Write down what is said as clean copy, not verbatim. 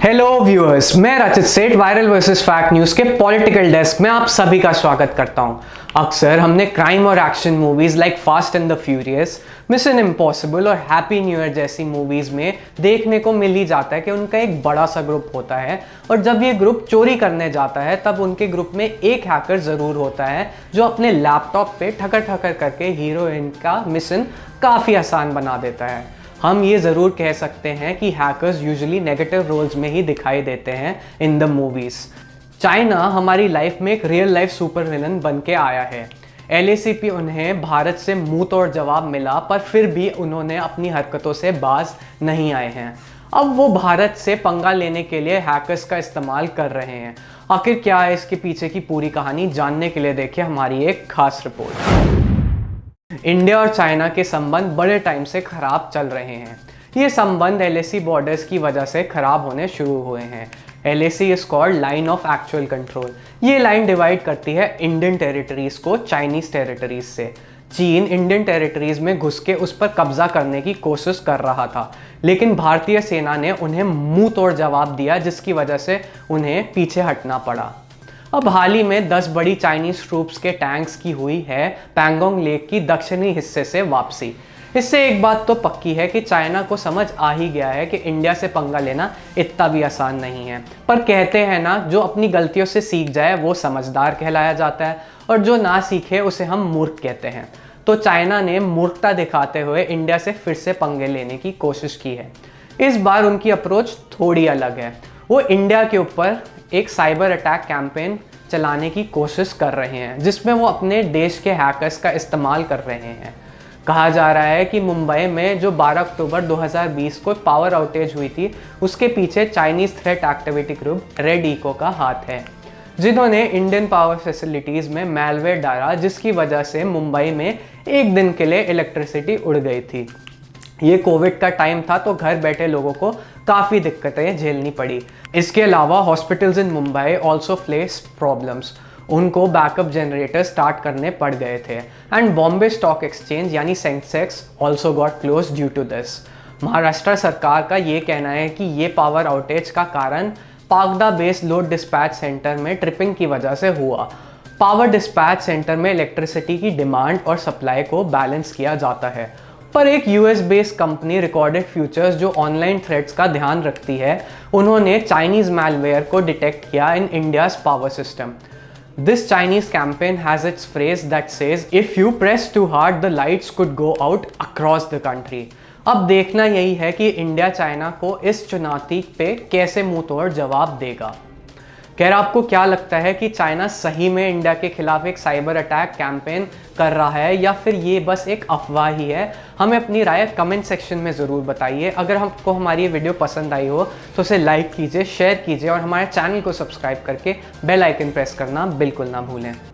Hello viewers, मैं रचित सेठ वायरल वर्सेस फैक्ट न्यूज़ के पॉलिटिकल डेस्क में आप सभी का स्वागत करता हूं। अक्सर हमने क्राइम और action movies like fast and the furious, mission impossible और हैप्पी न्यू ईयर जैसी मूवीज़ में देखने को मिल ही जाता है कि उनका एक बड़ा सा ग्रुप होता है और जब ये ग्रुप चोरी करने जाता है तब उनके ग्रुप में एक हैकर ज़रूर होता है जो अपने लैपटॉप पे ठकर ठकर करके हीरोइन का मिशन काफ़ी आसान बना देता है। हम ये ज़रूर कह सकते हैं कि हैकर्स यूजुअली नेगेटिव रोल्स में ही दिखाई देते हैं इन द मूवीज़। चाइना हमारी लाइफ में एक रियल लाइफ सुपर विलन बन के आया है। LACP उन्हें भारत से मुंह तोड़ जवाब मिला, पर फिर भी उन्होंने अपनी हरकतों से बाज नहीं आए हैं। अब वो भारत से पंगा लेने के लिए हैकर्स का इस्तेमाल कर रहे हैं। आखिर क्या है इसके पीछे की पूरी कहानी, जानने के लिए देखिए हमारी एक खास रिपोर्ट। इंडिया और चाइना के संबंध बड़े टाइम से खराब चल रहे हैं। ये संबंध LAC बॉर्डर्स की वजह से खराब होने शुरू हुए हैं। LAC is called line of actual control. ये लाइन डिवाइड करती है इंडियन टेरिटरीज को चाइनीज टेरिटरीज से। चीन इंडियन टेरिटरीज में घुस के उस पर कब्जा करने की कोशिश कर रहा था, लेकिन भारतीय सेना ने उन्हें मुंह तोड़ जवाब दिया, जिसकी वजह से उन्हें पीछे हटना पड़ा। अब हाल ही में 10 बड़ी चाइनीज ट्रूप्स के टैंक्स की हुई है पैंगोंग लेक की दक्षिणी हिस्से से वापसी। इससे एक बात तो पक्की है कि चाइना को समझ आ ही गया है कि इंडिया से पंगा लेना इतना भी आसान नहीं है। पर कहते हैं ना, जो अपनी गलतियों से सीख जाए वो समझदार कहलाया जाता है और जो ना सीखे उसे हम मूर्ख कहते हैं। तो चाइना ने मूर्खता दिखाते हुए इंडिया से फिर से पंगे लेने की कोशिश की है। इस बार उनकी अप्रोच थोड़ी अलग है। वो इंडिया के ऊपर एक साइबर अटैक कैंपेन चलाने की कोशिश कर रहे हैं, जिसमें वो अपने देश के हैकर्स का इस्तेमाल कर रहे हैं। कहा जा रहा है कि मुंबई में जो 12 अक्टूबर 2020 को पावर आउटेज हुई थी, उसके पीछे Chinese threat activity group Red Echo का हाथ है, जिन्होंने इंडियन पावर फैसिलिटीज़ में मैलवेयर डाला, जिसकी वजह से मुंबई में एक दिन के लिए इलेक्ट्रिसिटी उड़ गई थी। ये कोविड का टाइम था तो घर बैठे लोगों को काफ़ी दिक्कतें झेलनी पड़ी। इसके अलावा hospitals in Mumbai also face problems. उनको बैकअप जनरेटर स्टार्ट करने पड़ गए थे। एंड बॉम्बे स्टॉक एक्सचेंज यानी Sensex also got close due to this. Maharashtra सरकार का ये कहना है कि ये पावर आउटेज का कारण पागदा बेस्ड लोड डिस्पैच सेंटर में ट्रिपिंग की वजह से हुआ। पावर डिस्पैच सेंटर में इलेक्ट्रिसिटी की डिमांड और सप्लाई को बैलेंस किया जाता है, पर एक US based company recorded futures जो ऑनलाइन थ्रेट्स का ध्यान रखती है, उन्होंने चाइनीज मैलवेयर को डिटेक्ट किया in India's power system. This Chinese campaign has its phrase that says if you press too hard the lights could go out across the country. अब देखना यही है कि इंडिया चाइना को इस चुनौती पे कैसे मुंह तोड़ जवाब देगा। खैर, आपको क्या लगता है कि चाइना सही में इंडिया के खिलाफ एक साइबर अटैक कैंपेन कर रहा है या फिर ये बस एक अफवाह ही है? हमें अपनी राय कमेंट सेक्शन में ज़रूर बताइए। अगर आपको हमारी ये वीडियो पसंद आई हो तो उसे लाइक कीजिए, शेयर कीजिए और हमारे चैनल को सब्सक्राइब करके बेल आइकन प्रेस करना बिल्कुल ना भूलें।